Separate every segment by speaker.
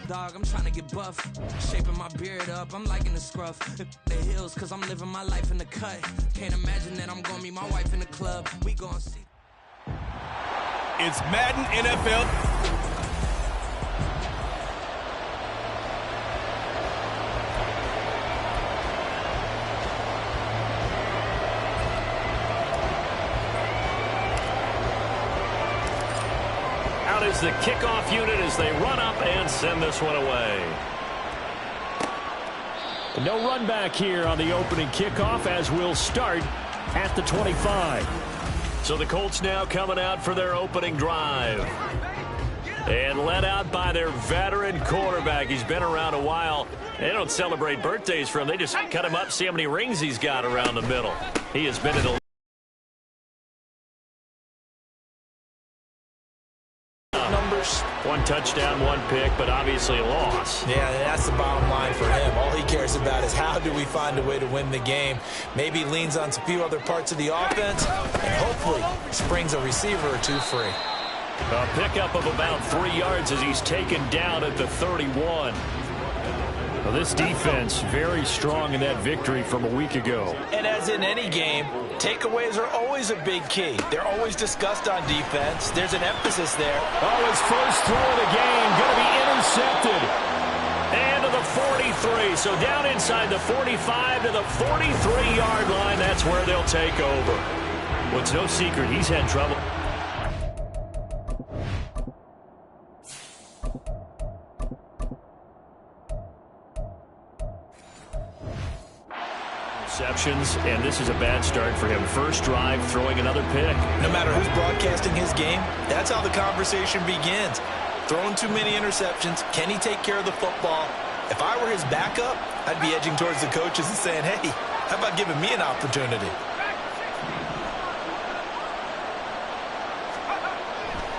Speaker 1: Dog, I'm trying to get buff, shaping my beard up, I'm liking the scruff. The hills, cause I'm living my life in the cut. Can't imagine that I'm gonna meet my wife in the club. We gon' see.
Speaker 2: It's Madden NFL.
Speaker 3: Out is the kickoff unit as they run up and send this one away. No run back here on the opening kickoff as we'll start at the 25. So the Colts now coming out for their opening drive. And led out by their veteran quarterback. He's been around a while. They don't celebrate birthdays for him. They just cut him up, see how many rings he's got around the middle. He has been in a numbers. One touchdown, one pick, but obviously a loss.
Speaker 4: Yeah, that's the bottom line for him. All he cares about is how do we find a way to win the game. Maybe leans on a few other parts of the offense and hopefully springs a receiver or two free.
Speaker 3: A pickup of about 3 yards as he's taken down at the 31. Well, this defense very strong in that victory from a week ago.
Speaker 4: And as in any game, takeaways are always a big key. They're always discussed on defense. There's an emphasis there.
Speaker 3: Oh, his first throw of the game going to be intercepted. And to the 43. So down inside the 45 to the 43-yard line. That's where they'll take over. Well, it's no secret he's had trouble. Receptions, and this is a bad start for him. First drive, throwing another pick.
Speaker 4: No matter who's broadcasting his game, that's how the conversation begins. Throwing too many interceptions, can he take care of the football? If I were his backup, I'd be edging towards the coaches and saying, hey, how about giving me an opportunity?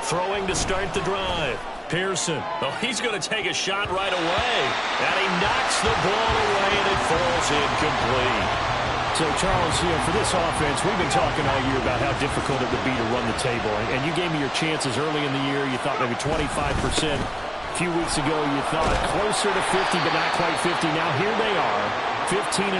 Speaker 3: Throwing to start the drive. Pearson. Oh, he's going to take a shot right away. And he knocks the ball away, and it falls incomplete. So, Charles, for this offense, we've been talking all year about how difficult it would be to run the table. And you gave me your chances early in the year. You thought maybe 25%. A few weeks ago, you thought closer to 50, but not quite 50. Now, here they are, 15-0.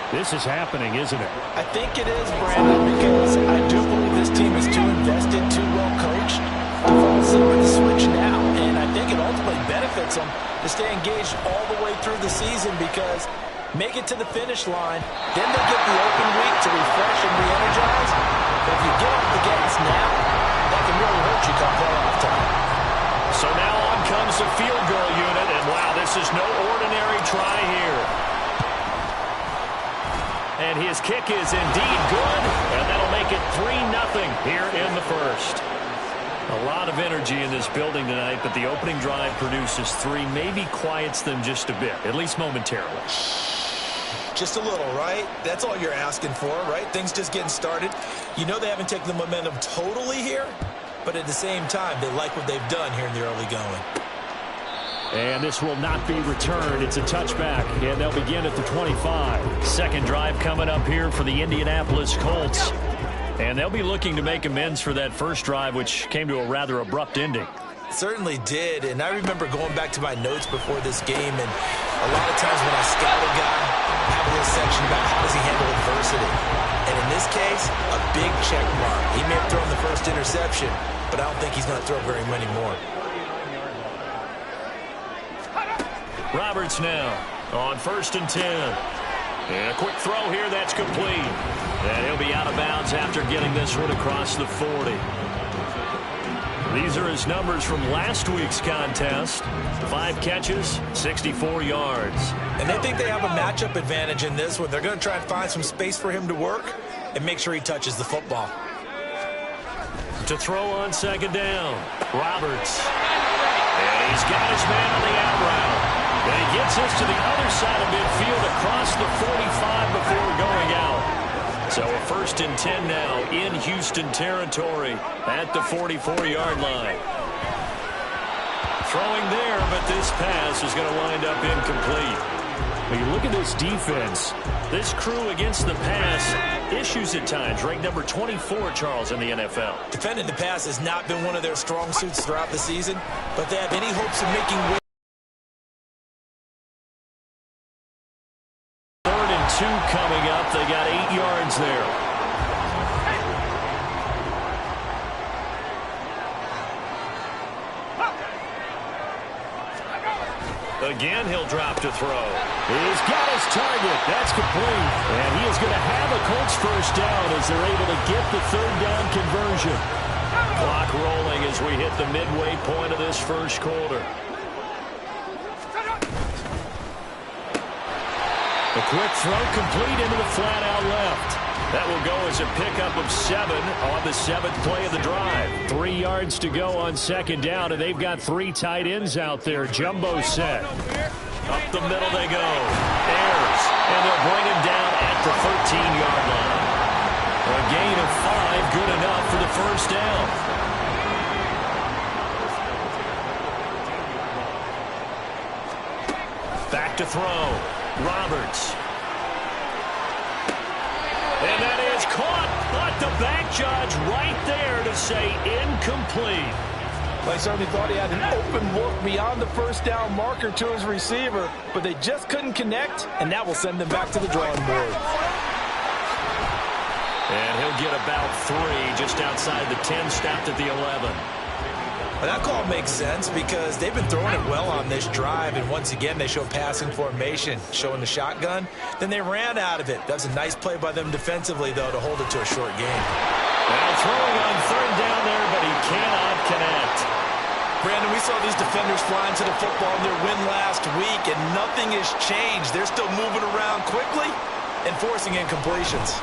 Speaker 3: This is happening, isn't it?
Speaker 4: I think it is, Brandon, because I do believe this team is too invested, too well coached to fall asleep with the switch now. And I think it ultimately benefits them to stay engaged all the way through the season because make it to the finish line, then they get the open week to refresh and re-energize. But if you get off the gas now, that can really hurt you come playoff time.
Speaker 3: So now on comes the field goal unit, and wow, this is no ordinary try here. And his kick is indeed good, and that'll make it 3-0 here in the first. A lot of energy in this building tonight, but the opening drive produces 3, maybe quiets them just a bit, at least momentarily.
Speaker 4: Just a little, right? That's all you're asking for, right? Things just getting started. You know they haven't taken the momentum totally here, but at the same time, they like what they've done here in the early going.
Speaker 3: And this will not be returned. It's a touchback, and they'll begin at the 25. Second drive coming up here for the Indianapolis Colts. And they'll be looking to make amends for that first drive, which came to a rather abrupt ending.
Speaker 4: Certainly did, and I remember going back to my notes before this game, and a lot of times when I scout a guy, I have a little section about how does he handle adversity. And in this case, a big check mark. He may have thrown the first interception, but I don't think he's going to throw very many more.
Speaker 3: Roberts now on 1st and 10. And a quick throw here, that's complete. And he'll be out of bounds after getting this one across the 40. These are his numbers from last week's contest. 5 catches, 64 yards.
Speaker 4: And they think they have a matchup advantage in this one. They're going to try and find some space for him to work and make sure he touches the football.
Speaker 3: To throw on 2nd down, Roberts. And he's got his man on the out route. And he gets this to the other side of midfield across the 45 before going out. So a 1st and 10 now in Houston territory at the 44-yard line. Throwing there, but this pass is going to wind up incomplete. When you look at this defense, this crew against the pass, issues at times. Ranked number 24, Charles, in the NFL.
Speaker 4: Defending the pass has not been one of their strong suits throughout the season, but they have any hopes of making
Speaker 3: 2 coming up. They got 8 yards there. Again, he'll drop to throw. He's got his target. That's complete. And he is going to have a Colts first down as they're able to get the 3rd down conversion. Clock rolling as we hit the midway point of this first quarter. A quick throw complete into the flat out left. That will go as a pickup of 7 on the 7th play of the drive. 3 yards to go on 2nd down, and they've got 3 tight ends out there. Jumbo set. Up the middle they go. Ayers, and they'll bring him down at the 13-yard line. A gain of 5, good enough for the first down. Back to throw. Roberts. And that is caught, but the back judge right there to say incomplete.
Speaker 4: Well, he certainly thought he had an open look beyond the first down marker to his receiver, but they just couldn't connect, and that will send them back to the drawing board.
Speaker 3: And he'll get about 3 just outside the 10, stopped at the 11.
Speaker 4: Well, that call makes sense because they've been throwing it well on this drive, and once again they show passing formation, showing the shotgun. Then they ran out of it. That's a nice play by them defensively, though, to hold it to a short game.
Speaker 3: Now throwing on 3rd down there, but he cannot connect.
Speaker 4: Brandon, we saw these defenders flying to the football in their win last week, and nothing has changed. They're still moving around quickly and forcing incompletions.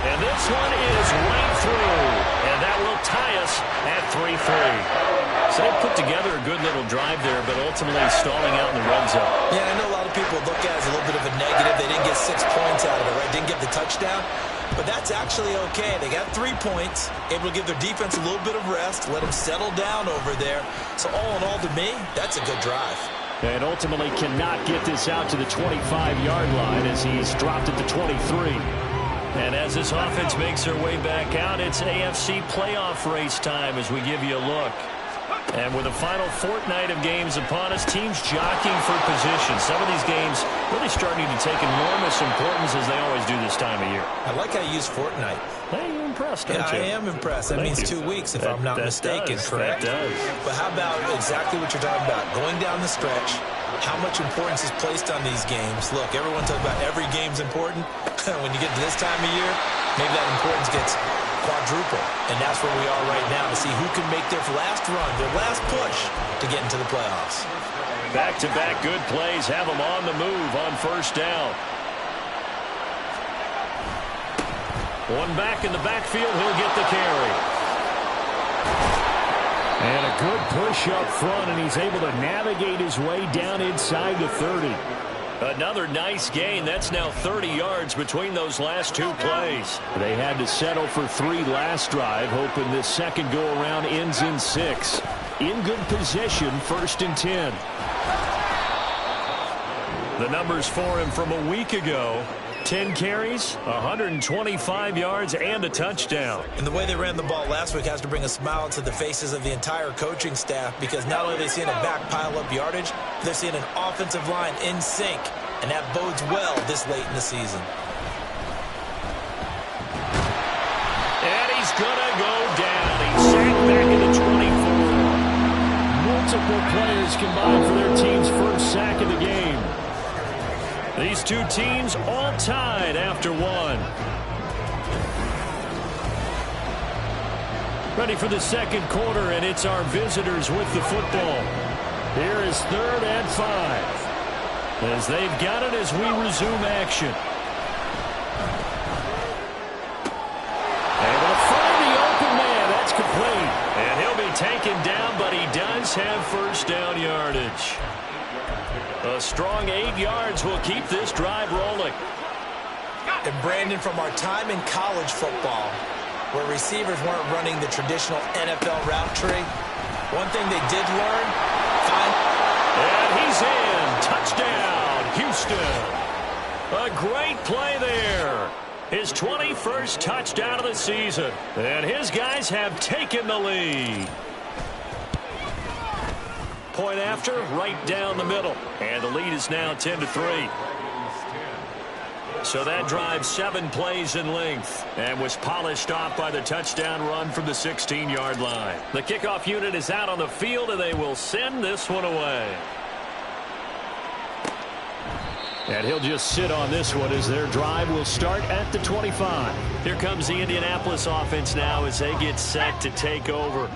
Speaker 3: And this one is right through, and that will tie us at 3-3. So they put together a good little drive there, but ultimately stalling out in the red zone.
Speaker 4: Yeah, I know a lot of people look at it as a little bit of a negative. They didn't get 6 points out of it, right? Didn't get the touchdown. But that's actually okay. They got 3 points, able to give their defense a little bit of rest, let them settle down over there. So all in all, to me, that's a good drive.
Speaker 3: And ultimately cannot get this out to the 25-yard line as he's dropped it to 23. And as this offense makes their way back out, it's AFC playoff race time as we give you a look. And with the final fortnight of games upon us, teams jockeying for position. Some of these games really starting to take enormous importance as they always do this time of year.
Speaker 4: I like how you use fortnight.
Speaker 3: Hey, you're impressed, aren't you?
Speaker 4: I am impressed. That means 2 weeks, if I'm not mistaken, correct?
Speaker 3: That does.
Speaker 4: But how about exactly what you're talking about? Going down the stretch, how much importance is placed on these games? Look, everyone talks about every game's important. When you get to this time of year, maybe that importance gets quadruple. And that's where we are right now to see who can make their last run, their last push to get into the playoffs.
Speaker 3: Back-to-back good plays have them on the move on 1st down. One back in the backfield, he'll get the carry. And a good push up front, and he's able to navigate his way down inside the 30. Another nice gain. That's now 30 yards between those last 2 plays. They had to settle for 3 last drive, hoping this second go-around ends in 6. In good position, 1st and 10. The numbers for him from a week ago: 10 carries, 125 yards, and a touchdown.
Speaker 4: And the way they ran the ball last week has to bring a smile to the faces of the entire coaching staff, because not only are they seeing a back pile up yardage, they're seeing an offensive line in sync, and that bodes well this late in the season.
Speaker 3: And he's going to go down. He's sacked back in the 24. Multiple players combined for their team's first sack of the game. These 2 teams all tied after 1. Ready for the second quarter, and it's our visitors with the football. Here is 3rd and 5. As they've got it as we resume action. Able to find the open man. That's complete. And he'll be taken down, but he does have 1st down yardage. A strong 8 yards will keep this drive rolling.
Speaker 4: And Brandon, from our time in college football, where receivers weren't running the traditional NFL route tree, one thing they did learn,
Speaker 3: and he's in. Touchdown, Houston. A great play there. His 21st touchdown of the season. And his guys have taken the lead. Point after, right down the middle. And the lead is now 10-3. So that drive 7 plays in length and was polished off by the touchdown run from the 16-yard line. The kickoff unit is out on the field, and they will send this one away.
Speaker 5: And he'll just sit on this one as their drive will start at the 25.
Speaker 3: Here comes the Indianapolis offense now as they get set to take over.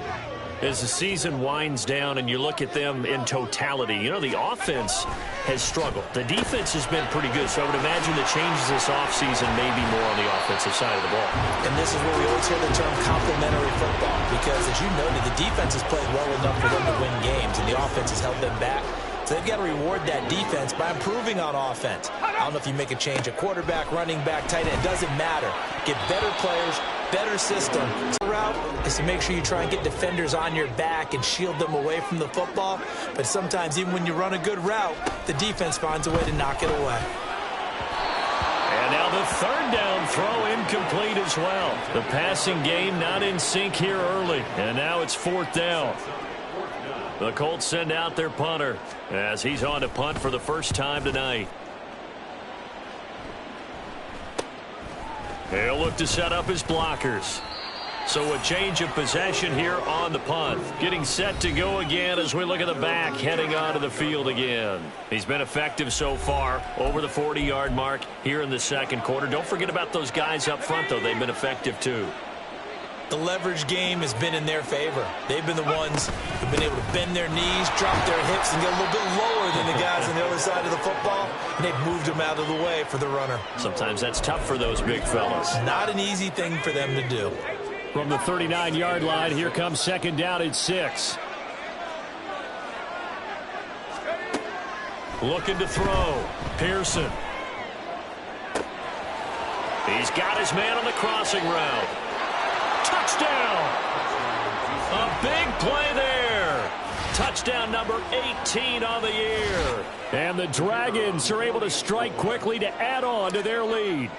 Speaker 3: As the season winds down and you look at them in totality, you know, the offense has struggled. The defense has been pretty good, so I would imagine the changes this offseason may be more on the offensive side of the ball.
Speaker 4: And this is where we always hear the term complementary football, because as you noted, the defense has played well enough for them to win games, and the offense has held them back. So they've got to reward that defense by improving on offense. I don't know if you make a change at quarterback, running back, tight end. It doesn't matter. Get better players, better system. The route is to make sure you try and get defenders on your back and shield them away from the football. But sometimes even when you run a good route, the defense finds a way to knock it away.
Speaker 3: And now the third down throw incomplete as well. The passing game not in sync here early. And now it's 4th down. The Colts send out their punter as he's on to punt for the first time tonight. He'll look to set up his blockers. So a change of possession here on the punt. Getting set to go again as we look at the back heading onto the field again. He's been effective so far over the 40-yard mark here in the second quarter. Don't forget about those guys up front, though. They've been effective, too.
Speaker 4: The leverage game has been in their favor. They've been the ones who've been able to bend their knees, drop their hips, and get a little bit lower than the guys on the other side of the football, and they've moved them out of the way for the runner.
Speaker 3: Sometimes that's tough for those big fellas.
Speaker 4: Not an easy thing for them to do.
Speaker 5: From the 39-yard line, here comes 2nd down at 6.
Speaker 3: Looking to throw. Pearson. He's got his man on the crossing route. Touchdown! A big play there. Touchdown number 18 on the year.
Speaker 5: And the Dragons are able to strike quickly to add on to their lead.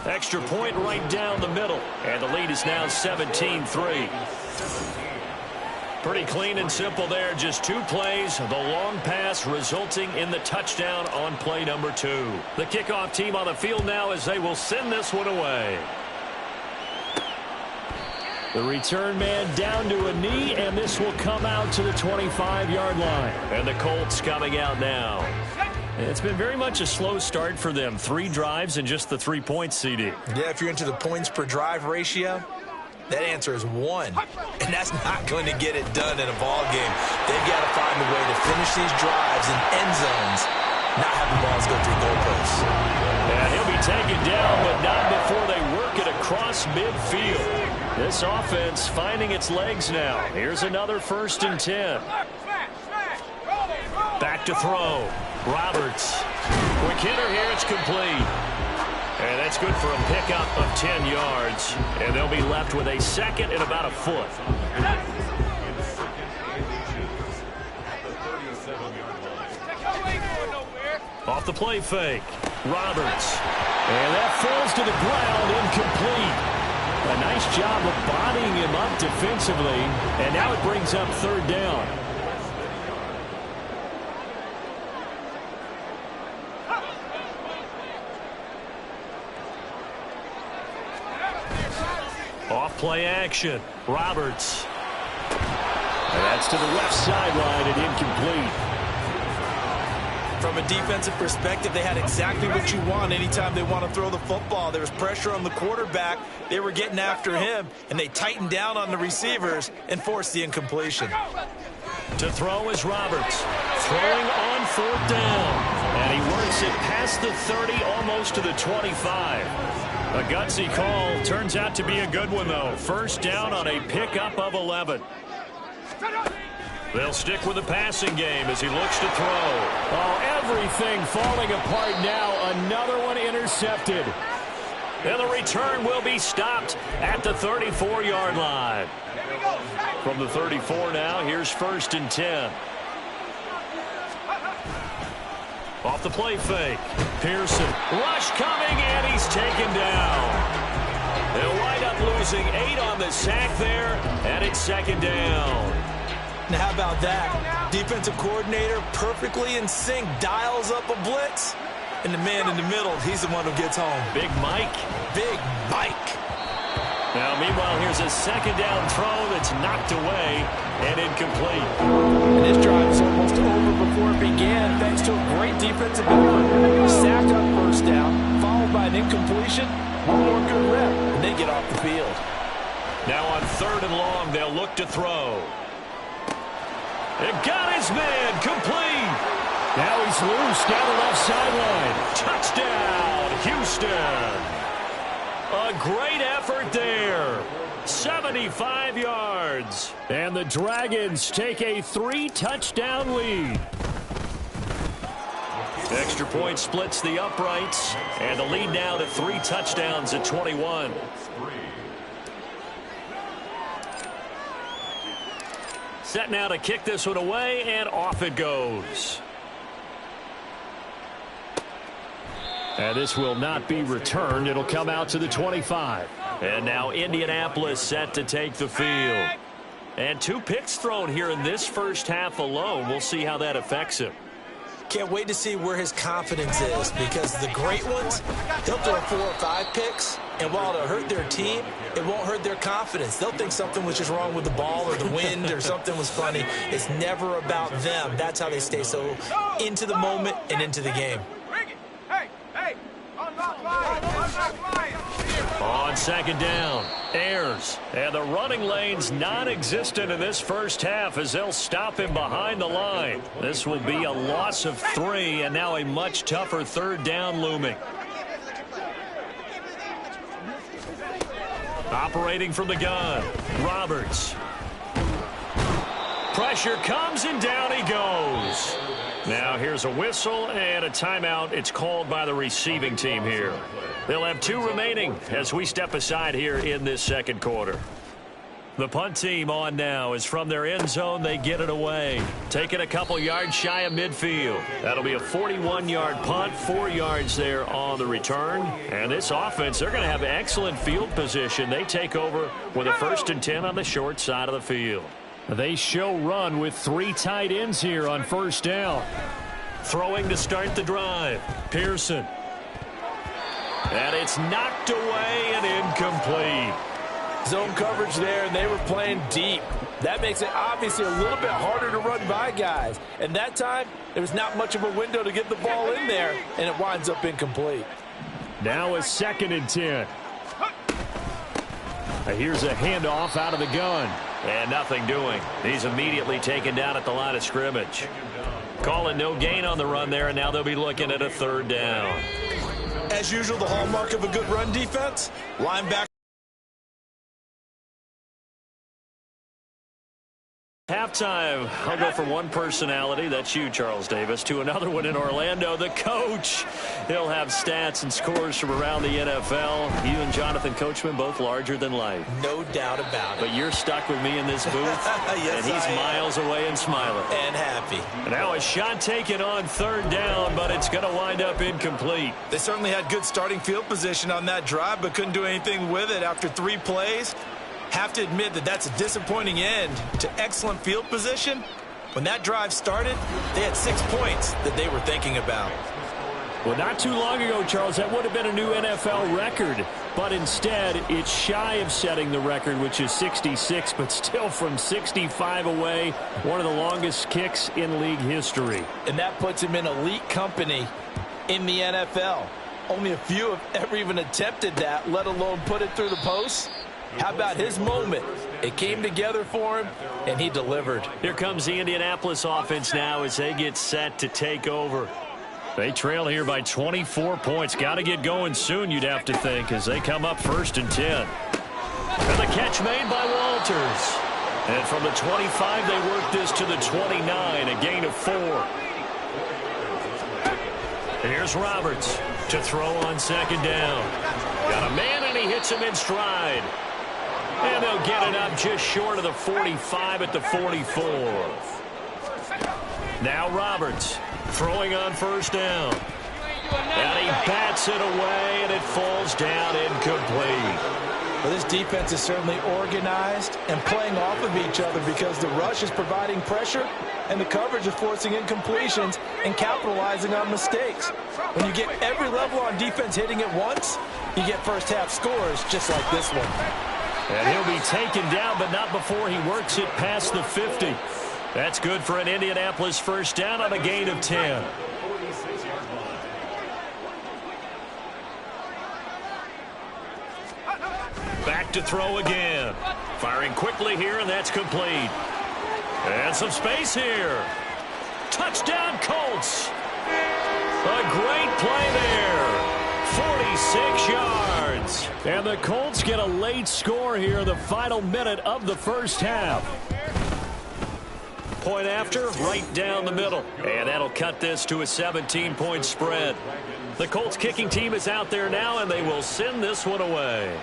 Speaker 3: Extra point right down the middle. And the lead is now 17-3. Pretty clean and simple there. Just 2 plays. The long pass resulting in the touchdown on play number 2. The kickoff team on the field now as they will send this one away.
Speaker 5: The return man down to a knee, and this will come out to the 25-yard line.
Speaker 3: And the Colts coming out now. It's been very much a slow start for them. 3 drives and just the 3 points, CD.
Speaker 4: Yeah, if you're into the points per drive ratio, that answer is 1. And that's not going to get it done in a ball game. They've got to find a way to finish these drives in end zones, not have the balls go through goalposts.
Speaker 3: And he'll be taken down, but not before they work it across midfield. This offense finding its legs now. Here's another 1st and 10. Back to throw. Roberts. Quick hitter here. It's complete. And that's good for a pickup of 10 yards. And they'll be left with a 2nd and about a foot. Off the play fake. Roberts.
Speaker 5: And that falls to the ground, incomplete. A nice job of bodying him up defensively. And now it brings up 3rd down.
Speaker 3: Off play action. Roberts.
Speaker 5: And that's to the left sideline and incomplete.
Speaker 4: From a defensive perspective, they had exactly what you want anytime they want to throw the football. There was pressure on the quarterback. They were getting after him, and they tightened down on the receivers and forced the incompletion.
Speaker 3: To throw is Roberts. Throwing on 4th down. And he works it past the 30, almost to the 25. A gutsy call. Turns out to be a good one, though. 1st down on a pickup of 11. They'll stick with the passing game as he looks to throw.
Speaker 5: Oh, everything falling apart now. Another one intercepted.
Speaker 3: And the return will be stopped at the 34-yard line. From the 34 now, here's 1st and 10. Off the play fake. Pearson. Rush coming, and he's taken down. They'll wind up losing 8 on the sack there, and it's 2nd down.
Speaker 4: Now, how about that? Defensive coordinator perfectly in sync, dials up a blitz. And the man in the middle, he's the one who gets home.
Speaker 3: Big Mike.
Speaker 4: Big Mike.
Speaker 3: Now, meanwhile, here's a second down throw that's knocked away and incomplete.
Speaker 4: And this drive is almost over before it began, thanks to a great defensive effort. Sacked on first down, followed by an incompletion. One more good rep, and they get off the field.
Speaker 3: Now on 3rd and long, they'll look to throw. It got his man, complete. Now he's loose down the left sideline. Touchdown, Houston. A great effort there. 75 yards. And the Dragons take a 3-touchdown lead. Extra point splits the uprights. And the lead now to 3 touchdowns at 21. Set now to kick this one away, and off it goes. And this will not be returned. It'll come out to the 25. And now Indianapolis set to take the field. And 2 picks thrown here in this first half alone. We'll see how that affects him.
Speaker 4: Can't wait to see where his confidence is, because the great ones, they'll throw 4 or 5 picks, and while it'll hurt their team, it won't hurt their confidence. They'll think something was just wrong with the ball or the wind or something was funny. It's never about them. That's how they stay so into the moment and into the game.
Speaker 3: On second down, Ayers. And the running lane's non-existent in this first half as they'll stop him behind the line. This will be a loss of 3, and now a much tougher 3rd down looming. Operating from the gun, Roberts. Pressure comes, and down he goes. Now here's a whistle and a timeout. It's called by the receiving team here. They'll have 2 remaining as we step aside here in this second quarter. The punt team on now is from their end zone. They get it away. Taking a couple yards shy of midfield. That'll be a 41-yard punt, 4 yards there on the return. And this offense, they're going to have excellent field position. They take over with a 1st and 10 on the short side of the field. They show run with 3 tight ends here on 1st down. Throwing to start the drive, Pearson. And it's knocked away and incomplete.
Speaker 4: Zone coverage there, and they were playing deep. That makes it obviously a little bit harder to run by guys. And that time, there was not much of a window to get the ball in there, and it winds up incomplete.
Speaker 3: Now a 2nd and 10. Here's a handoff out of the gun. And nothing doing. He's immediately taken down at the line of scrimmage. Calling no gain on the run there, and now they'll be looking at a 3rd down.
Speaker 4: As usual, the hallmark of a good run defense, linebacker.
Speaker 3: Halftime, I'll go from one personality, that's you, Charles Davis, to another one in Orlando, the coach. He'll have stats and scores from around the NFL. You and Jonathan Coachman, both larger than life.
Speaker 4: No doubt about it.
Speaker 3: But you're stuck with me in this booth,
Speaker 4: yes,
Speaker 3: and he's miles away and smiling.
Speaker 4: And happy.
Speaker 3: Now a shot taken on 3rd down, but it's going to wind up incomplete.
Speaker 4: They certainly had good starting field position on that drive, but couldn't do anything with it after 3 plays. Have to admit that that's a disappointing end to excellent field position. When that drive started, they had 6 points that they were thinking about.
Speaker 3: Well, not too long ago, Charles, that would have been a new NFL record. But instead, it's shy of setting the record, which is 66, but still from 65 away, one of the longest kicks in league history.
Speaker 4: And that puts him in elite company in the NFL. Only a few have ever even attempted that, let alone put it through the post. How about his moment? It came together for him, and he delivered.
Speaker 3: Here comes the Indianapolis offense now as they get set to take over. They trail here by 24 points. Got to get going soon, you'd have to think, as they come up 1st and 10. And the catch made by Walters. And from the 25, they work this to the 29, a gain of 4. Here's Roberts to throw on 2nd down. Got a man, and he hits him in stride. And they'll get it up just short of the 45 at the 44. Now Roberts throwing on 1st down. And he bats it away, and it falls down incomplete.
Speaker 4: Well, this defense is certainly organized and playing off of each other because the rush is providing pressure and the coverage is forcing incompletions and capitalizing on mistakes. When you get every level on defense hitting at once, you get first half scores just like this one.
Speaker 3: And he'll be taken down, but not before he works it past the 50. That's good for an Indianapolis first down on a gain of 10. Back to throw again. Firing quickly here, and that's complete. And some space here. Touchdown, Colts. A great play there. 46 yards.
Speaker 5: And the Colts get a late score here in the final minute of the first half.
Speaker 3: Point after, right down the middle. And that'll cut this to a 17-point spread. The Colts kicking team is out there now, and they will send this one away.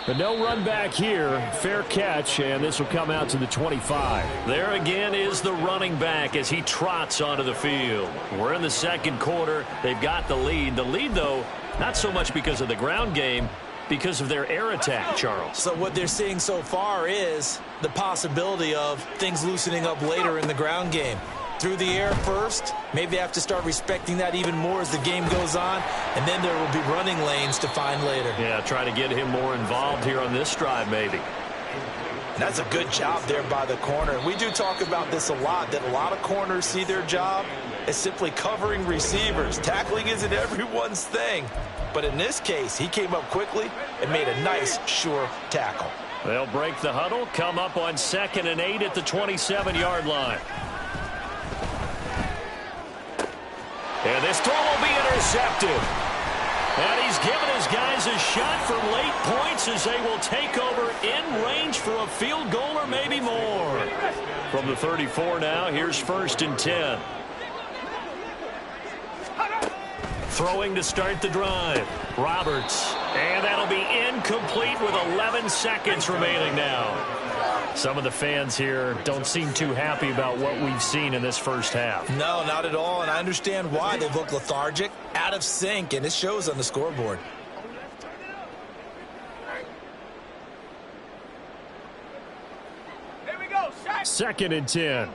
Speaker 5: But no run back here. Fair catch, and this will come out to the 25.
Speaker 3: There again is the running back as he trots onto the field. We're in the second quarter. They've got the lead. The lead, though, not so much because of the ground game, because of their air attack, Charles.
Speaker 4: So what they're seeing so far is the possibility of things loosening up later in the ground game. Through the air first, maybe they have to start respecting that even more as the game goes on, and then there will be running lanes to find later.
Speaker 3: Yeah, try to get him more involved here on this drive maybe.
Speaker 4: And that's a good job there by the corner. We do talk about this a lot, that a lot of corners see their job as simply covering receivers. Tackling isn't everyone's thing. But in this case, he came up quickly and made a nice, sure tackle.
Speaker 3: They'll break the huddle, come up on 2nd and 8 at the 27-yard line. And this throw will be intercepted. And he's given his guys a shot for late points as they will take over in range for a field goal or maybe more. From the 34 now, here's 1st and 10. Throwing to start the drive. Roberts. And that'll be incomplete with 11 seconds remaining now. Some of the fans here don't seem too happy about what we've seen in this first half.
Speaker 4: No, not at all, and I understand why. They look lethargic, out of sync, and it shows on the scoreboard.
Speaker 2: Here we go,
Speaker 5: 2nd and 10.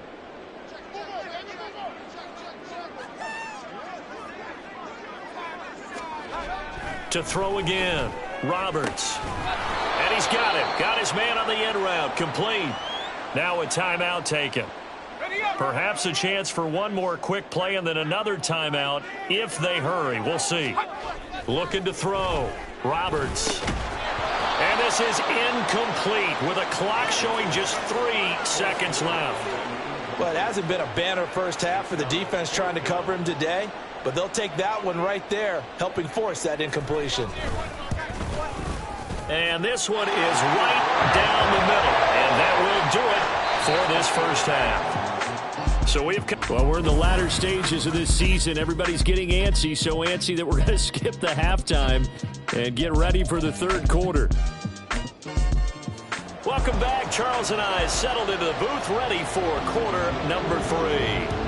Speaker 3: To throw again. Roberts. And he's got him. Got his man on the end route. Complete. Now a timeout taken. Perhaps a chance for one more quick play and then another timeout if they hurry. We'll see. Looking to throw. Roberts. And this is incomplete with a clock showing just 3 seconds left.
Speaker 4: Well, it hasn't been a banner first half for the defense trying to cover him today, but they'll take that one right there, helping force that incompletion.
Speaker 3: And this one is right down the middle. And that will do it for this first half. So
Speaker 5: we're in the latter stages of this season. Everybody's getting antsy, so antsy that we're going to skip the halftime and get ready for the third quarter.
Speaker 3: Welcome back. Charles and I settled into the booth ready for quarter number 3.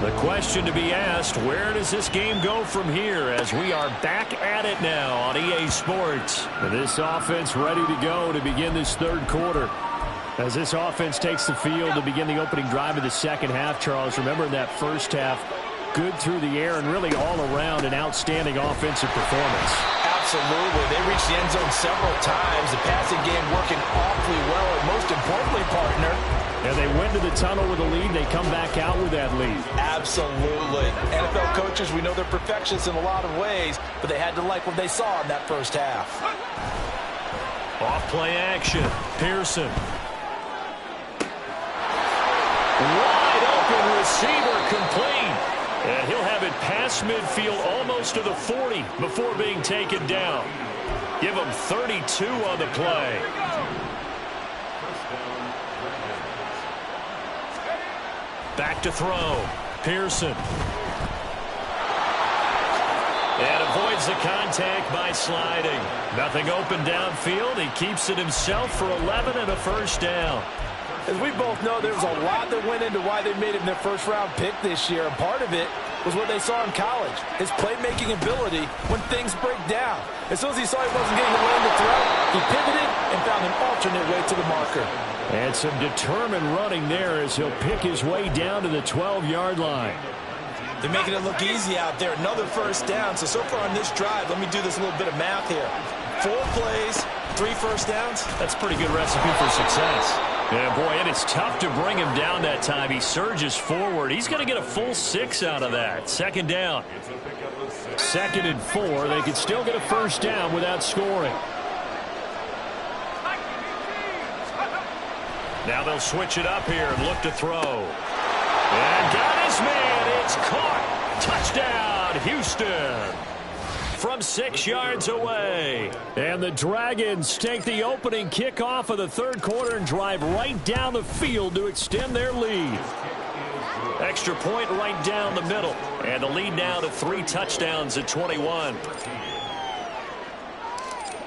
Speaker 3: The question to be asked, where does this game go from here as we are back at it now on EA Sports?
Speaker 5: And this offense ready to go to begin this third quarter. As this offense takes the field to begin the opening drive of the second half, Charles, remember in that first half, good through the air and really all around an outstanding offensive performance.
Speaker 4: Absolutely. They reached the end zone several times. The passing game working awfully well, and most importantly, partner.
Speaker 5: And they went to the tunnel with a lead. They come back out with that lead.
Speaker 4: Absolutely. NFL coaches, we know they're perfectionists in a lot of ways, but they had to like what they saw in that first half.
Speaker 3: Off play action. Pearson. Wide open receiver complete. And he'll have it past midfield almost to the 40 before being taken down. Give him 32 on the play. Back to throw. Pearson. And avoids the contact by sliding. Nothing open downfield. He keeps it himself for 11 and a first down.
Speaker 4: As we both know, there was a lot that went into why they made him their first-round pick this year. And part of it was what they saw in college, his playmaking ability when things break down. As soon as he saw he wasn't getting the lane to throw, he pivoted and found an alternate way to the marker.
Speaker 5: And some determined running there as he'll pick his way down to the 12-yard line.
Speaker 4: They're making it look easy out there. Another first down. So far on this drive, let me do this little bit of math here. 4 plays, 3 first downs.
Speaker 3: That's a pretty good recipe for success. Yeah, boy, and it's tough to bring him down that time. He surges forward. He's going to get a full 6 out of that. Second down.
Speaker 5: 2nd and 4. They could still get a first down without scoring.
Speaker 3: Now they'll switch it up here and look to throw. And got his man. It's caught. Touchdown, Houston. From 6 yards away.
Speaker 5: And the Dragons take the opening kickoff of the third quarter and drive right down the field to extend their lead.
Speaker 3: Extra point right down the middle. And the lead now to 3 touchdowns at 21.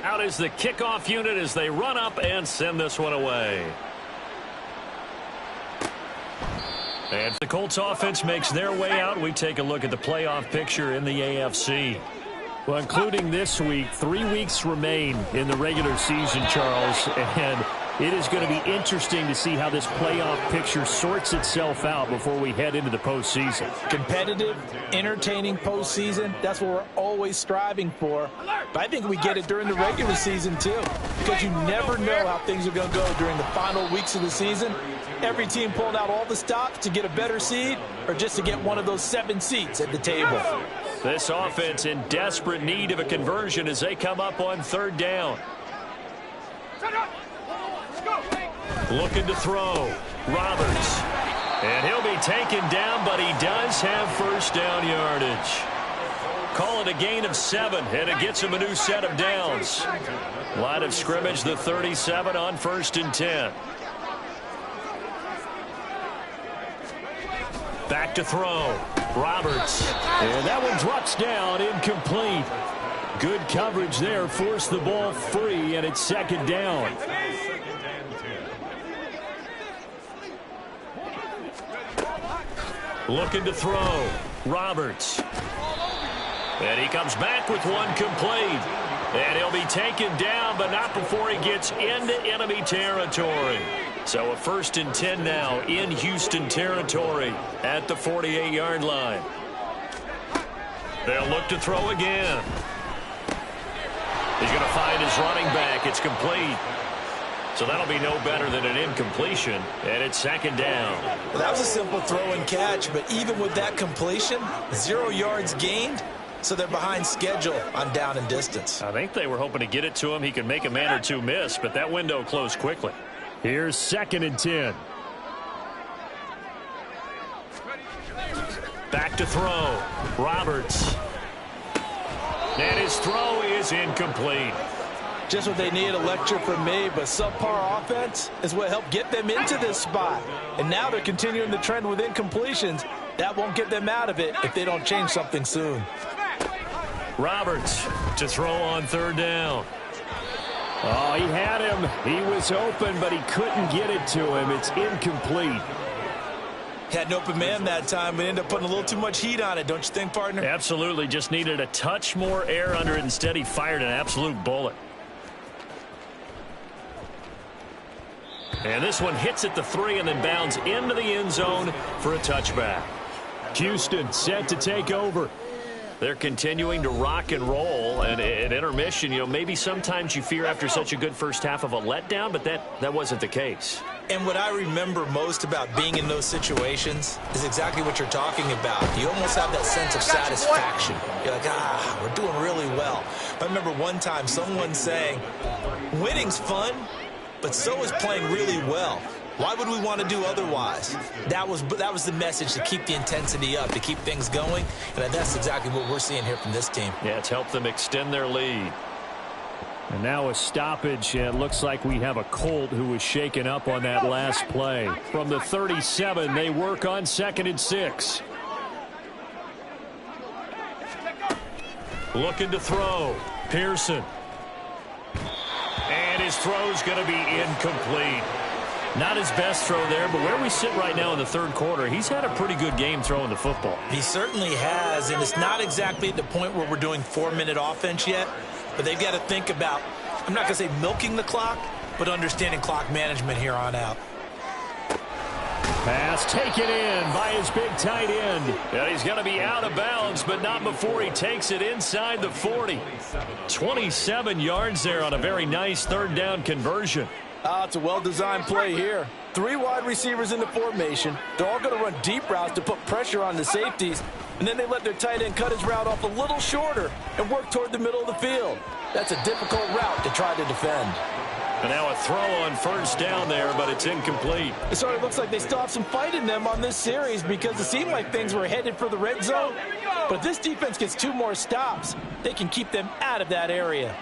Speaker 3: Out is the kickoff unit as they run up and send this one away. And the Colts offense makes their way out. We take a look at the playoff picture in the AFC.
Speaker 5: Well, including this week, 3 weeks remain in the regular season, Charles, and it is going to be interesting to see how this playoff picture sorts itself out before we head into the postseason.
Speaker 4: Competitive, entertaining postseason, that's what we're always striving for. But I think we get it during the regular season, too, because you never know how things are going to go during the final weeks of the season. Every team pulling out all the stops to get a better seed or just to get one of those 7 seats at the table.
Speaker 3: This offense in desperate need of a conversion as they come up on 3rd down. Looking to throw. Roberts. And he'll be taken down, but he does have first down yardage. Call it a gain of 7, and it gets him a new set of downs. Line of scrimmage, the 37 on 1st and 10. Back to throw. Roberts.
Speaker 5: And that one drops down, incomplete. Good coverage there, forced the ball free, and it's 2nd down.
Speaker 3: Looking to throw. Roberts. And he comes back with one complete. And he'll be taken down, but not before he gets into enemy territory. So a 1st and 10 now in Houston territory at the 48-yard line. They'll look to throw again. He's going to find his running back. It's complete. So that'll be no better than an incompletion, and it's 2nd down.
Speaker 4: Well, that was a simple throw and catch, but even with that completion, 0 yards gained, so they're behind schedule on down and distance.
Speaker 3: I think they were hoping to get it to him. He could make a man or 2 miss, but that window closed quickly.
Speaker 5: Here's 2nd and 10.
Speaker 3: Back to throw. Roberts. And his throw is incomplete.
Speaker 4: Just what they need, a lecture from me, but subpar offense is what helped get them into this spot. And now they're continuing the trend with incompletions. That won't get them out of it if they don't change something soon.
Speaker 3: Roberts to throw on 3rd down.
Speaker 5: Oh, he had him. He was open, but he couldn't get it to him. It's incomplete.
Speaker 4: Had an open man that time, but ended up putting a little too much heat on it, don't you think, partner?
Speaker 3: Absolutely. Just needed a touch more air under it. Instead, he fired an absolute bullet. And this one hits at the 3 and then bounds into the end zone for a touchback.
Speaker 5: Houston set to take over.
Speaker 3: They're continuing to rock and roll, and at intermission, you know, maybe sometimes you fear after such a good first half of a letdown, but that wasn't the case.
Speaker 4: And what I remember most about being in those situations is exactly what you're talking about. You almost have that sense of satisfaction. You're like, we're doing really well. I remember one time someone saying, winning's fun, but so is playing really well. Why would we want to do otherwise? That was the message, to keep the intensity up, to keep things going, and that's exactly what we're seeing here from this team.
Speaker 3: Yeah, it's helped them extend their lead.
Speaker 5: And now a stoppage, and it looks like we have a Colt who was shaken up on that last play. From the 37, they work on 2nd and 6.
Speaker 3: Looking to throw. Pearson. And his throw's going to be incomplete. Not his best throw there, but where we sit right now in the third quarter, he's had a pretty good game throwing the football.
Speaker 4: He certainly has, and it's not exactly at the point where we're doing 4-minute offense yet, but they've got to think about, I'm not going to say milking the clock, but understanding clock management here on out.
Speaker 5: Pass taken in by his big tight end.
Speaker 3: And he's going to be out of bounds, but not before he takes it inside the 40. 27 yards there on a very nice third down conversion.
Speaker 4: It's a well-designed play here. 3 wide receivers in the formation. They're all going to run deep routes to put pressure on the safeties, and then they let their tight end cut his route off a little shorter and work toward the middle of the field. That's a difficult route to try to defend.
Speaker 3: And now a throw on first down there, but it's incomplete.
Speaker 4: It sort of looks like they still have some fight in them on this series because it seemed like things were headed for the red zone. But if this defense gets 2 more stops, they can keep them out of that area.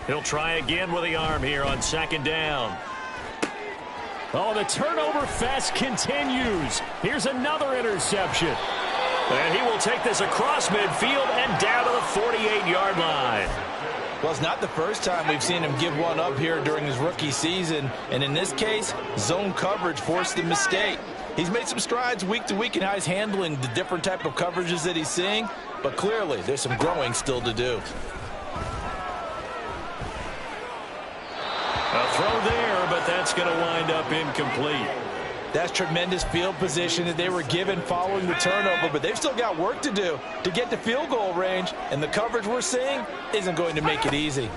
Speaker 3: He'll try again with the arm here on second down.
Speaker 5: Oh, the turnover fest continues. Here's another interception.
Speaker 3: And he will take this across midfield and down to the 48-yard line.
Speaker 4: Well, it's not the first time we've seen him give one up here during his rookie season. And in this case, zone coverage forced the mistake. He's made some strides week to week in how he's handling the different type of coverages that he's seeing. But clearly, there's some growing still to do.
Speaker 3: A throw there, but that's going to wind up incomplete.
Speaker 4: That's tremendous field position that they were given following the turnover, but they've still got work to do to get to field goal range, and the coverage we're seeing isn't going to make it easy.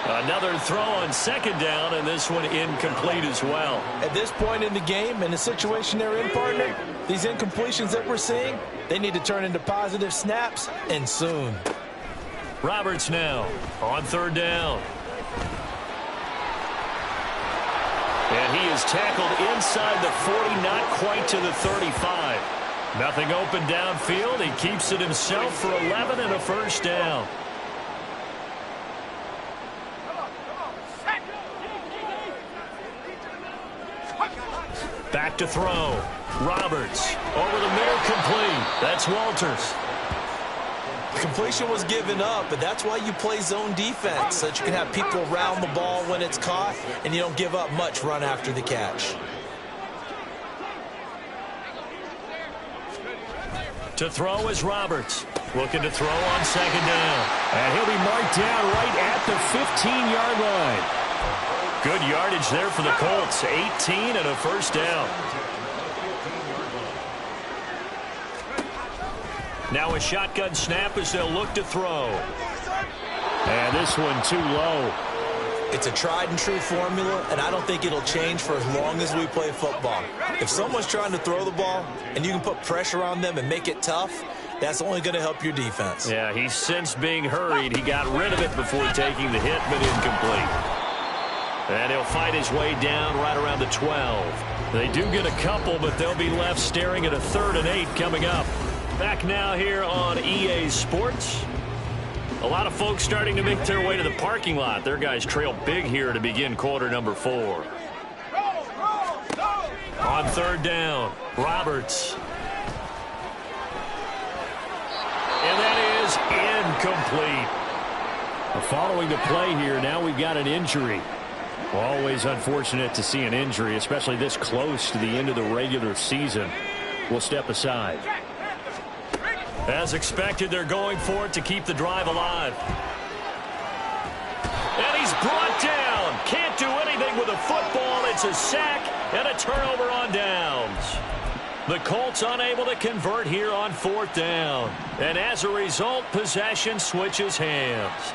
Speaker 3: Another throw on second down, and this one incomplete as well.
Speaker 4: At this point in the game, in the situation they're in, partner, these incompletions that we're seeing, they need to turn into positive snaps, and soon.
Speaker 3: Roberts now on third down. And he is tackled inside the 40, not quite to the 35. Nothing open downfield. He keeps it himself for 11 and a first down. Back to throw. Roberts over the middle, complete. That's Walters.
Speaker 4: Completion was given up, but that's why you play zone defense, so that you can have people around the ball when it's caught, and you don't give up much run after the catch.
Speaker 3: To throw is Roberts. Looking to throw on second down.
Speaker 5: And he'll be marked down right at the 15-yard line.
Speaker 3: Good yardage there for the Colts. 18 and a first down. Now a shotgun snap as they'll look to throw.
Speaker 5: And this one too low.
Speaker 4: It's a tried-and-true formula, and I don't think it'll change for as long as we play football. If someone's trying to throw the ball and you can put pressure on them and make it tough, that's only going to help your defense.
Speaker 3: Yeah, he's sensed being hurried. He got rid of it before taking the hit, but incomplete. And he'll fight his way down right around the 12. They do get a couple, but they'll be left staring at a 3rd and 8 coming up. Back now here on EA Sports. A lot of folks starting to make their way to the parking lot. Their guys trail big here to begin quarter number 4. On third down, Roberts. And that is incomplete.
Speaker 5: Following the play here, now we've got an injury. Always unfortunate to see an injury, especially this close to the end of the regular season. We'll step aside.
Speaker 3: As expected, they're going for it to keep the drive alive. And he's brought down. Can't do anything with a football. It's a sack and a turnover on downs. The Colts unable to convert here on 4th down. And as a result, possession switches hands.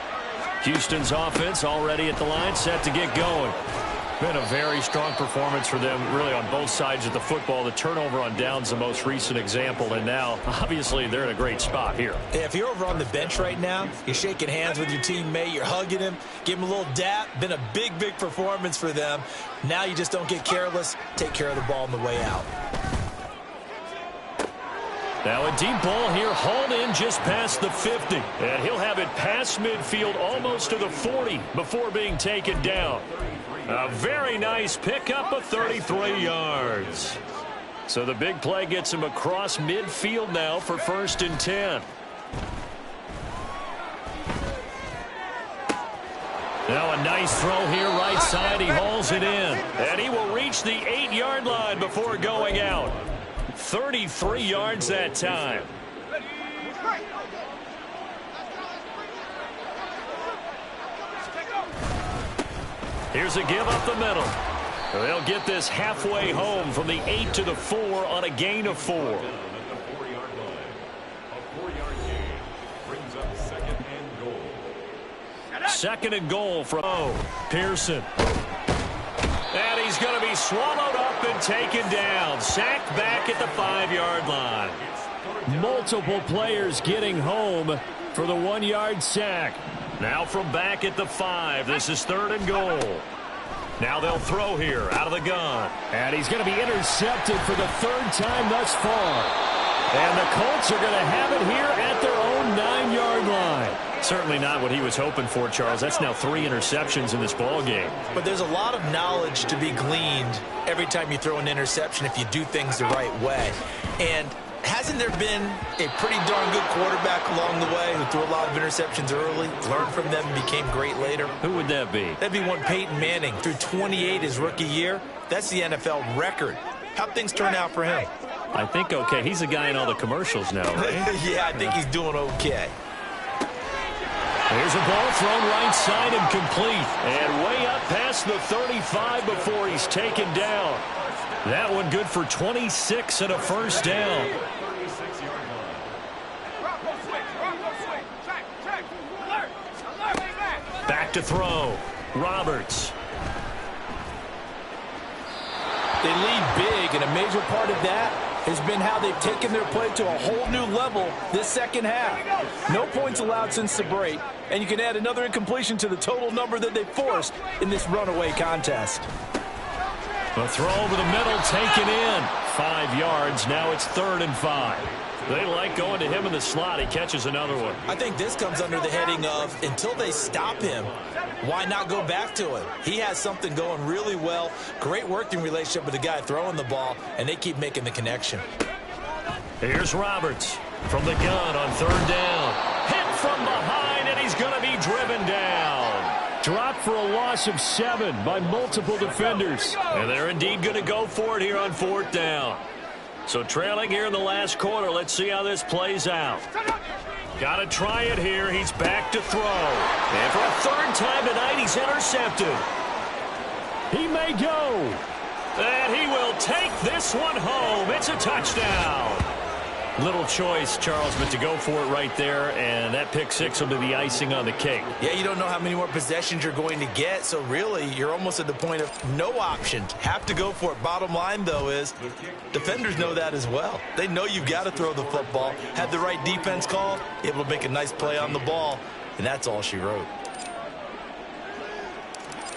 Speaker 3: Houston's offense already at the line, set to get going. Been a very strong performance for them, really, on both sides of the football. The turnover on downs, the most recent example, and now, obviously, they're in a great spot here.
Speaker 4: Yeah, if you're over on the bench right now, you're shaking hands with your teammate, you're hugging him, give him a little dap. Been a big, big performance for them. Now you just don't get careless. Take care of the ball on the way out.
Speaker 3: Now a deep ball here, hauled in just past the 50. And he'll have it past midfield, almost to the 40, before being taken down. A very nice pickup of 33 yards. So the big play gets him across midfield now for 1st and 10. Now a nice throw here right side. He hauls it in. And he will reach the 8-yard line before going out. 33 yards that time. Here's a give up the middle. They'll get this halfway home from the 8 to the 4 on a gain of 4. Second and goal from Pearson. And he's going to be swallowed up and taken down. Sacked back at the 5-yard line.
Speaker 5: Multiple players getting home for the 1-yard sack.
Speaker 3: Now from back at the 5. This is third and goal. Now they'll throw here out of the gun.
Speaker 5: And he's going to be intercepted for the 3rd time thus far. And the Colts are going to have it here at their own 9-yard line.
Speaker 3: Certainly not what he was hoping for, Charles. That's now 3 interceptions in this ball game.
Speaker 4: But there's a lot of knowledge to be gleaned every time you throw an interception if you do things the right way. And hasn't there been a pretty darn good quarterback along the way who threw a lot of interceptions early, learned from them, and became great later?
Speaker 3: Who would that be?
Speaker 4: That'd be one Peyton Manning. Threw 28 his rookie year. That's the NFL record. How'd things turn out for him?
Speaker 3: I think okay. He's a guy in all the commercials now, right?
Speaker 4: Yeah, I think he's doing okay.
Speaker 3: Here's a ball thrown right side and complete. And way up past the 35 before he's taken down. That one good for 26 and a first down. Back to throw. Roberts.
Speaker 4: They lead big, and a major part of that has been how they've taken their play to a whole new level this second half. No points allowed since the break, and you can add another incompletion to the total number that they forced in this runaway contest.
Speaker 3: The throw over the middle taken in. 5 yards. Now it's 3rd and 5. They like going to him in the slot. He catches another one.
Speaker 4: I think this comes under the heading of until they stop him, why not go back to him? He has something going really well. Great working relationship with the guy throwing the ball, and they keep making the connection.
Speaker 3: Here's Roberts from the gun on 3rd down. Hit from behind, and he's going to be driven down.
Speaker 5: Dropped for a loss of 7 by multiple defenders.
Speaker 3: And they're indeed going to go for it here on 4th down. So trailing here in the last quarter. Let's see how this plays out. Got to try it here. He's back to throw. And for a 3rd time tonight, he's intercepted.
Speaker 5: He may go.
Speaker 3: And he will take this one home. It's a touchdown. Little choice, Charles, but to go for it right there, and that pick 6 will be the icing on the cake.
Speaker 4: Yeah, you don't know how many more possessions you're going to get, so really you're almost at the point of no options. Have to go for it. Bottom line, though, is defenders know that as well. They know you've got to throw the football. Had the right defense call, able to make a nice play on the ball, and that's all she wrote.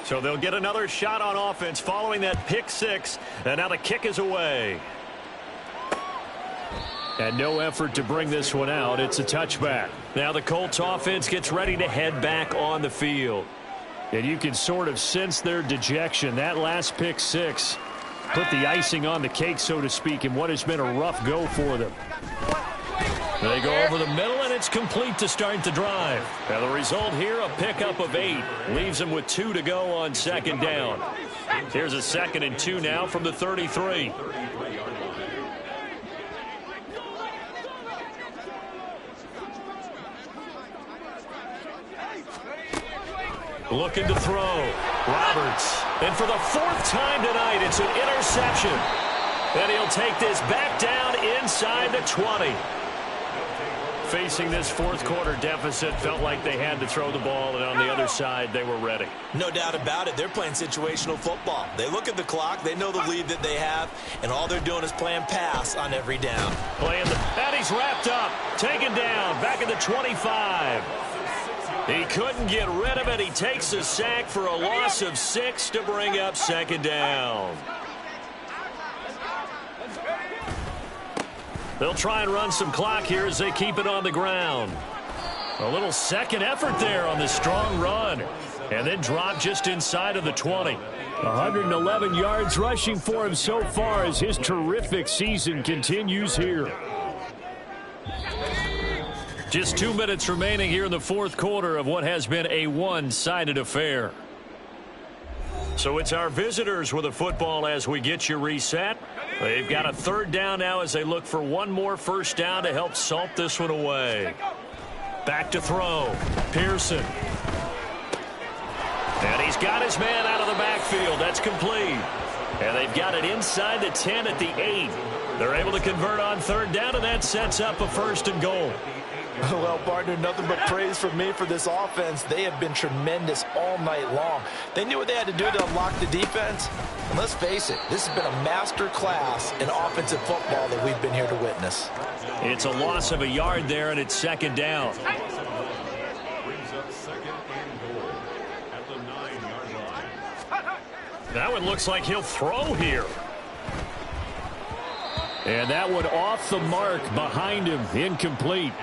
Speaker 3: So they'll get another shot on offense following that pick 6, and now the kick is away.
Speaker 5: And no effort to bring this one out. It's a touchback.
Speaker 3: Now the Colts offense gets ready to head back on the field.
Speaker 5: And you can sort of sense their dejection. That last pick 6 put the icing on the cake, so to speak, in what has been a rough go for them.
Speaker 3: They go over the middle, and it's complete to start the drive. Now the result here, a pickup of 8. Leaves them with 2 to go on 2nd down. Here's a 2nd and 2 now from the 33. Looking to throw. Roberts. And for the 4th time tonight, it's an interception. And he'll take this back down inside the 20. Facing this 4th quarter deficit, felt like they had to throw the ball, and on the other side, they were ready.
Speaker 4: No doubt about it. They're playing situational football. They look at the clock. They know the lead that they have, and all they're doing is playing pass on every down.
Speaker 3: And he's wrapped up. Taken down. Back at the 25. He couldn't get rid of it. He takes a sack for a loss of 6 to bring up 2nd down. They'll try and run some clock here as they keep it on the ground. A little second effort there on the strong run. And then drop just inside of the 20.
Speaker 5: 111 yards rushing for him so far as his terrific season continues here.
Speaker 3: Just 2 minutes remaining here in the fourth quarter of what has been a one-sided affair. So it's our visitors with the football as we get you reset. They've got a third down now as they look for one more first down to help salt this one away. Back to throw. Pearson. And he's got his man out of the backfield. That's complete. And they've got it inside the 10 at the 8. They're able to convert on third down, and that sets up a first and goal.
Speaker 4: Well, partner, nothing but praise from me for this offense. They have been tremendous all night long. They knew what they had to do to unlock the defense. And let's face it, this has been a master class in offensive football that we've been here to witness.
Speaker 3: It's a loss of a yard there, and it's second down. That one looks like he'll throw here.
Speaker 5: And that one off the mark behind him, incomplete.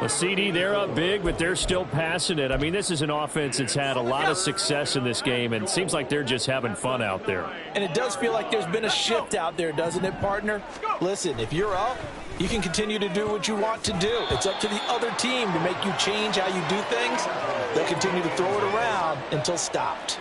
Speaker 5: A CD, they're up big, but they're still passing it. I mean, this is an offense that's had a lot of success in this game, and it seems like they're just having fun out there.
Speaker 4: And it does feel like there's been a shift out there, doesn't it, partner? Listen, if you're up, you can continue to do what you want to do. It's up to the other team to make you change how you do things. They'll continue to throw it around until stopped.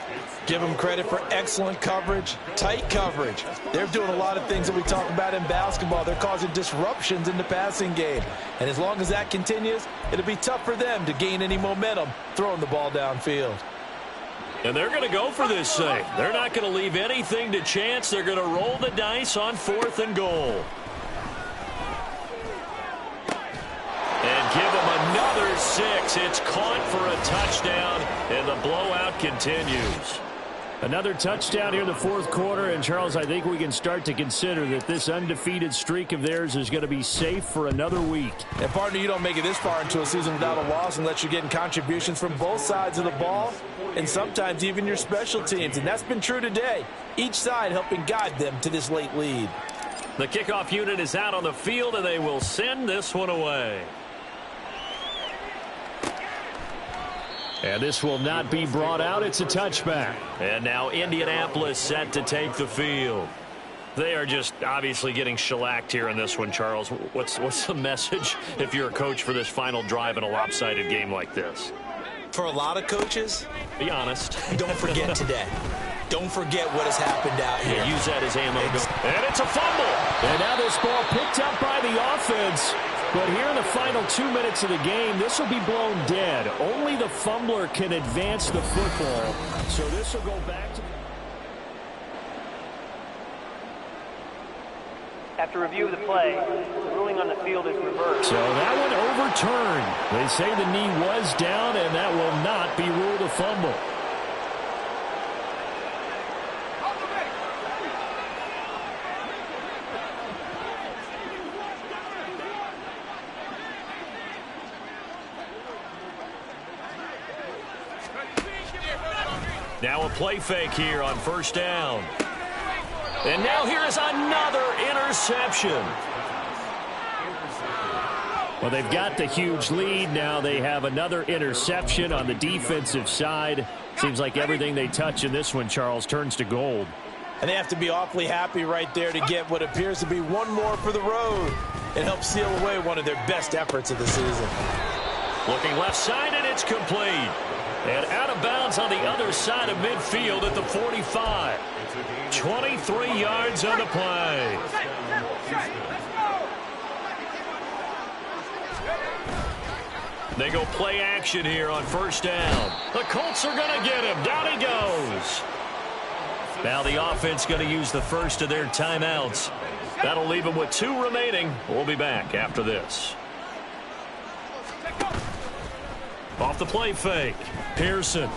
Speaker 4: Give them credit for excellent coverage, tight coverage. They're doing a lot of things that we talk about in basketball. They're causing disruptions in the passing game. And as long as that continues, it'll be tough for them to gain any momentum throwing the ball downfield.
Speaker 3: And they're going to go for this thing. They're not going to leave anything to chance. They're going to roll the dice on fourth and goal. And give them another 6. It's caught for a touchdown, and the blowout continues.
Speaker 5: Another touchdown here in the fourth quarter, and Charles, I think we can start to consider that this undefeated streak of theirs is going to be safe for another week.
Speaker 4: And partner, you don't make it this far into a season without a loss unless you're getting contributions from both sides of the ball, and sometimes even your special teams, and that's been true today. Each side helping guide them to this late lead.
Speaker 3: The kickoff unit is out on the field, and they will send this one away.
Speaker 5: And this will not be brought out. It's a touchback.
Speaker 3: And now Indianapolis set to take the field. They are just obviously getting shellacked here in this one, Charles. What's the message if you're a coach for this final drive in a lopsided game like this?
Speaker 4: For a lot of coaches,
Speaker 3: be honest.
Speaker 4: Don't forget today. Don't forget what has happened out here.
Speaker 3: Yeah, use that as ammo. And it's a fumble.
Speaker 5: And now this ball picked up by the offense. But here in the final 2 minutes of the game, this will be blown dead. Only the fumbler can advance the football. So this will go back to...
Speaker 6: After review of the play, the ruling on the field is reversed.
Speaker 5: So that one overturned. They say the knee was down, and that will not be ruled a fumble.
Speaker 3: Now a play fake here on first down. And now here is another interception.
Speaker 5: Well, they've got the huge lead. Now they have another interception on the defensive side. Seems like everything they touch in this one, Charles, turns to gold.
Speaker 4: And they have to be awfully happy right there to get what appears to be one more for the road. It helps seal away one of their best efforts of the season.
Speaker 3: Looking left side, and it's complete. And out of bounds on the other side of midfield at the 45. 23 yards on the play. They go play action here on first down. The Colts are going to get him. Down he goes. Now the offense going to use the first of their timeouts. That'll leave them with 2 remaining. We'll be back after this. Off the play fake. Pearson.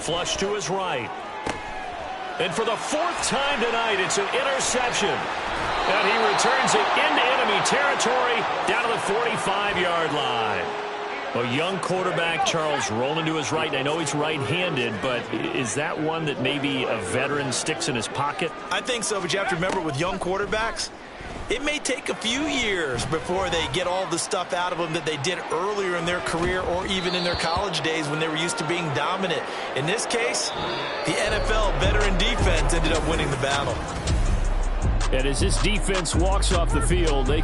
Speaker 3: Flush to his right. And for the 4th time tonight, it's an interception. And he returns it into enemy territory down to the 45-yard line. A young quarterback, Charles, rolling to his right. And I know he's right-handed, but is that one that maybe a veteran sticks in his pocket?
Speaker 4: I think so, but you have to remember with young quarterbacks, it may take a few years before they get all the stuff out of them that they did earlier in their career or even in their college days when they were used to being dominant. In this case, the NFL veteran defense ended up winning the battle.
Speaker 5: And as this defense walks off the field, they